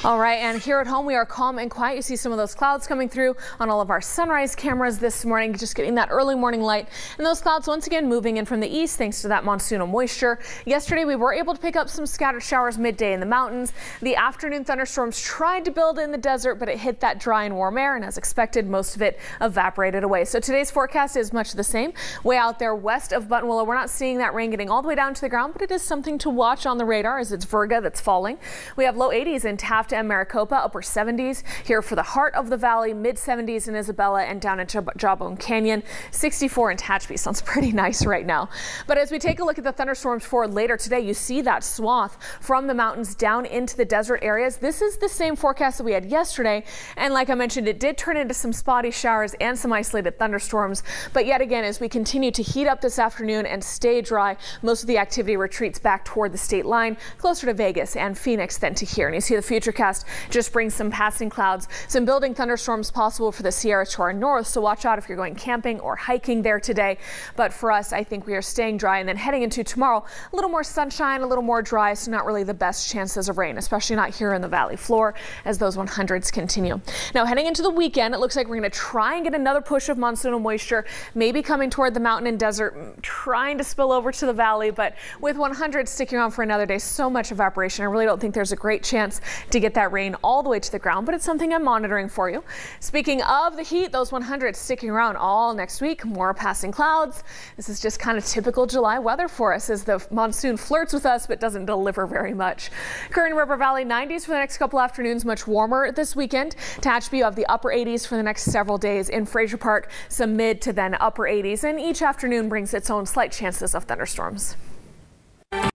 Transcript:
All right, and here at home we are calm and quiet. You see some of those clouds coming through on all of our sunrise cameras this morning, just getting that early morning light. And those clouds once again moving in from the east thanks to that monsoonal moisture. Yesterday we were able to pick up some scattered showers midday in the mountains. The afternoon thunderstorms tried to build in the desert, but it hit that dry and warm air, and as expected, most of it evaporated away. So today's forecast is much the same. Way out there west of Buttonwillow, we're not seeing that rain getting all the way down to the ground, but it is something to watch on the radar as it's Virga that's falling. We have low 80s in Taft and Maricopa, upper 70s here for the heart of the valley, mid 70s in Isabella and down into Jawbone Canyon. 64 in Tehachapi sounds pretty nice right now. But as we take a look at the thunderstorms for later today, you see that swath from the mountains down into the desert areas. This is the same forecast that we had yesterday, and like I mentioned, it did turn into some spotty showers and some isolated thunderstorms. But yet again, as we continue to heat up this afternoon and stay dry, most of the activity retreats back toward the state line, closer to Vegas and Phoenix than to here. And you see the Futurecast just brings some passing clouds, some building thunderstorms possible for the Sierra to our north, so watch out if you're going camping or hiking there today. But for us, I think we are staying dry, and then heading into tomorrow, a little more sunshine, a little more dry, so not really the best chances of rain, especially not here in the valley floor as those 100s continue. Now heading into the weekend, it looks like we're going to try and get another push of monsoonal moisture, maybe coming toward the mountain and desert, trying to spill over to the valley, but with 100 sticking on for another day, so much evaporation, I really don't think there's a great chance to get that rain all the way to the ground, but it's something I'm monitoring for you. Speaking of the heat, those 100s sticking around all next week, more passing clouds. This is just kind of typical July weather for us as the monsoon flirts with us but doesn't deliver very much. Kern River Valley 90s for the next couple afternoons, much warmer this weekend. Tehachapi, you have the upper 80s for the next several days. In Frazier Park, some mid to then upper 80s, and each afternoon brings its own slight chances of thunderstorms.